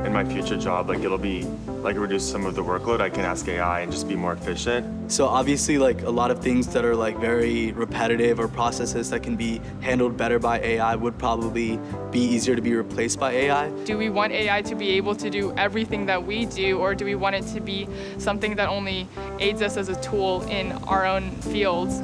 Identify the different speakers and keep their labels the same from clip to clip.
Speaker 1: In my future job, it'll be reduce some of the workload. I can ask AI and just be more efficient.
Speaker 2: So obviously a lot of things that are very repetitive or processes that can be handled better by AI would probably be easier to be replaced by AI.
Speaker 3: Do we want AI to be able to do everything that we do, or do we want it to be something that only aids us as a tool in our own fields?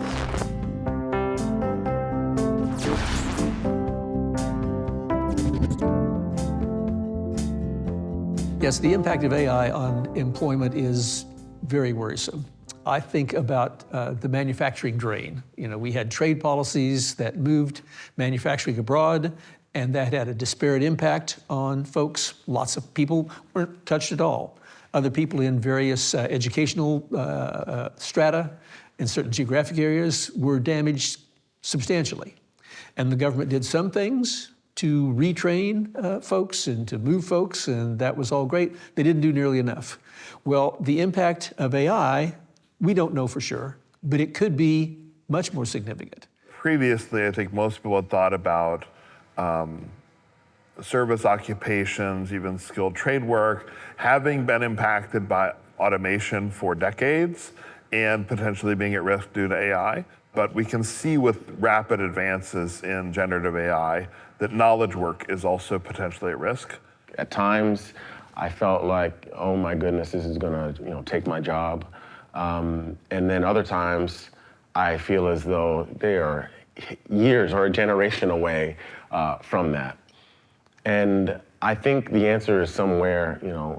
Speaker 4: Yes, the impact of AI on employment is very worrisome. I think about the manufacturing drain. We had trade policies that moved manufacturing abroad, and that had a disparate impact on folks. Lots of people weren't touched at all. Other people in various educational strata in certain geographic areas were damaged substantially. And the government did some things to retrain folks and to move folks, and that was all great. They didn't do nearly enough. Well, the impact of AI, we don't know for sure, but it could be much more significant.
Speaker 5: Previously, I think most people had thought about service occupations, even skilled trade work, having been impacted by automation for decades and potentially being at risk due to AI. But we can see with rapid advances in generative AI that knowledge work is also potentially at risk.
Speaker 6: At times, I felt like, oh my goodness, this is gonna take my job. And then other times, I feel as though they are years or a generation away from that. And I think the answer is somewhere,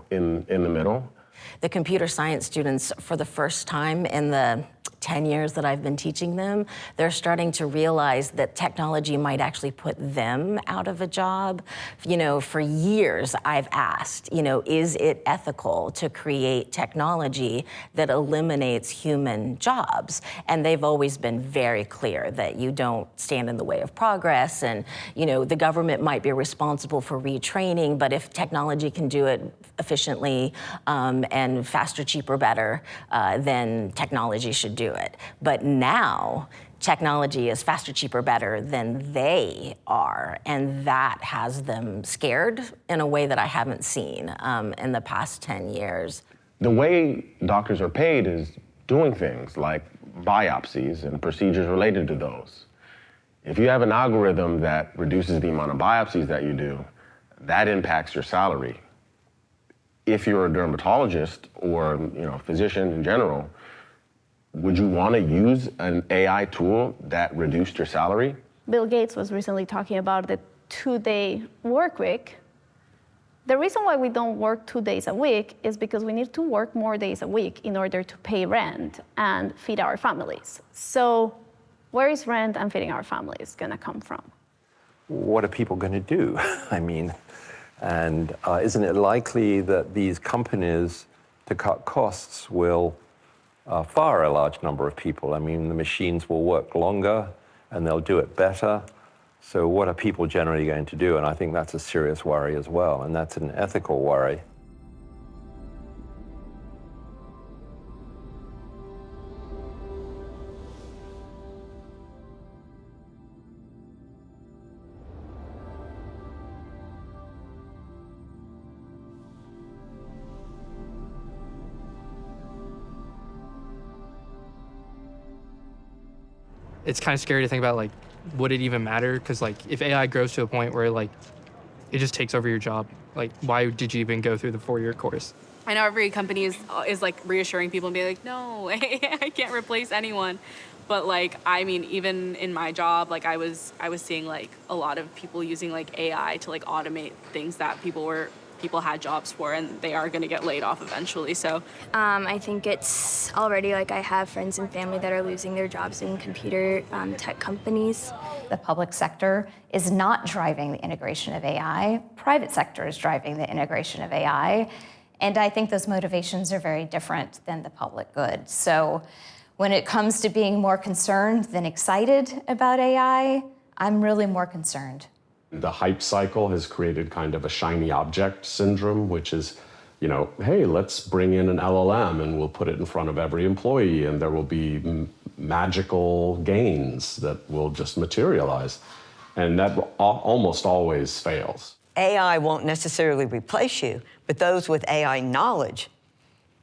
Speaker 6: in the middle.
Speaker 7: The computer science students, for the first time in the 10 years that I've been teaching them, they're starting to realize that technology might actually put them out of a job. For years I've asked, is it ethical to create technology that eliminates human jobs? And they've always been very clear that you don't stand in the way of progress, and the government might be responsible for retraining, but if technology can do it efficiently and faster, cheaper, better, then technology should do it. But now, technology is faster, cheaper, better than they are, and that has them scared in a way that I haven't seen in the past 10 years.
Speaker 6: The way doctors are paid is doing things like biopsies and procedures related to those. If you have an algorithm that reduces the amount of biopsies that you do, that impacts your salary. If you're a dermatologist or a physician in general, would you want to use an AI tool that reduced your salary?
Speaker 8: Bill Gates was recently talking about the 2-day work week. The reason why we don't work 2 days a week is because we need to work more days a week in order to pay rent and feed our families. So where is rent and feeding our families going to come from?
Speaker 9: What are people going to do? And isn't it likely that these companies, to cut costs, will fire a large number of people? The machines will work longer and they'll do it better. So what are people generally going to do? And I think that's a serious worry as well, and that's an ethical worry.
Speaker 10: It's kind of scary to think about, would it even matter? Because, if AI grows to a point where, it just takes over your job, why did you even go through the 4-year course?
Speaker 11: I know every company is reassuring people and be like, no, I can't replace anyone. But, even in my job, I was seeing, a lot of people using, AI to, automate things that people had jobs for, and they are going to get laid off eventually. So
Speaker 12: I think it's already I have friends and family that are losing their jobs in computer tech companies.
Speaker 13: The public sector is not driving the integration of AI. Private sector is driving the integration of AI. And I think those motivations are very different than the public good. So when it comes to being more concerned than excited about AI, I'm really more concerned.
Speaker 14: The hype cycle has created kind of a shiny object syndrome, which is, hey, let's bring in an LLM and we'll put it in front of every employee and there will be magical gains that will just materialize. And that almost always fails.
Speaker 15: AI won't necessarily replace you, but those with AI knowledge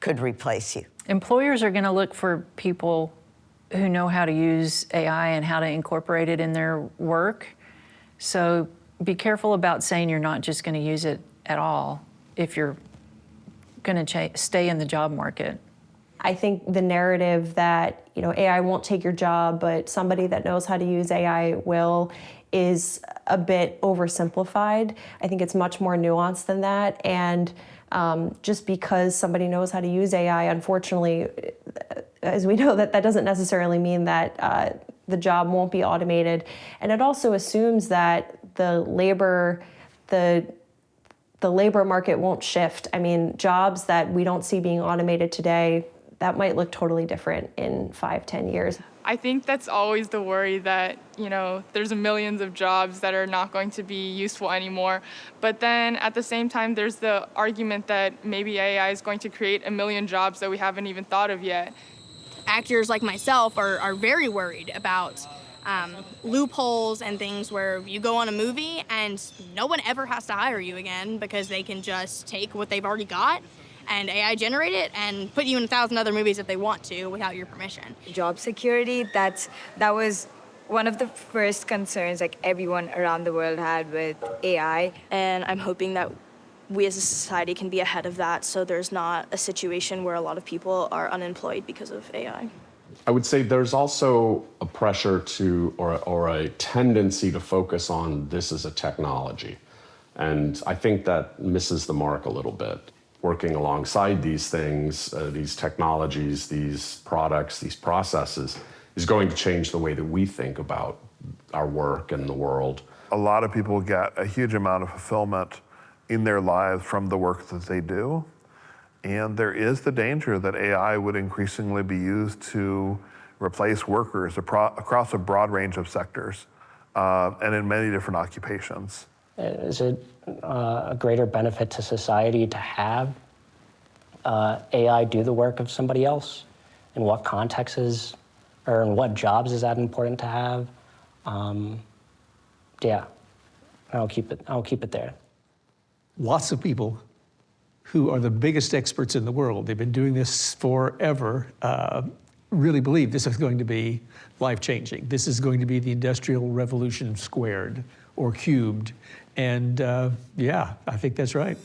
Speaker 15: could replace you.
Speaker 16: Employers are going to look for people who know how to use AI and how to incorporate it in their work. So be careful about saying you're not just going to use it at all if you're going to stay in the job market.
Speaker 17: I think the narrative that, you know, AI won't take your job, but somebody that knows how to use AI will, is a bit oversimplified. I think it's much more nuanced than that. And just because somebody knows how to use AI, unfortunately, as we know, that doesn't necessarily mean that the job won't be automated. And it also assumes that the labor market won't shift. I mean, jobs that we don't see being automated today, that might look totally different in 5-10 years.
Speaker 3: I think that's always the worry that, you know, there's millions of jobs that are not going to be useful anymore. But then at the same time, there's the argument that maybe AI is going to create 1 million jobs that we haven't even thought of yet.
Speaker 18: Actors like myself are very worried about loopholes and things where you go on a movie and no one ever has to hire you again because they can just take what they've already got and AI generate it and put you in 1,000 other movies if they want to without your permission.
Speaker 19: Job security, that was one of the first concerns like everyone around the world had with AI.
Speaker 20: And I'm hoping that we as a society can be ahead of that so there's not a situation where a lot of people are unemployed because of AI.
Speaker 14: I would say there's also a pressure to, or a tendency to focus on this as a technology. And I think that misses the mark a little bit. Working alongside these things, these technologies, these products, these processes, is going to change the way that we think about our work and the world.
Speaker 5: A lot of people get a huge amount of fulfillment in their lives from the work that they do. And there is the danger that AI would increasingly be used to replace workers across a broad range of sectors and in many different occupations.
Speaker 21: Is it a greater benefit to society to have AI do the work of somebody else? In what contexts or in what jobs is that important to have? Yeah, I'll keep it there.
Speaker 4: Lots of people who are the biggest experts in the world, they've been doing this forever, really believe this is going to be life-changing. This is going to be the Industrial Revolution squared or cubed. And yeah, I think that's right.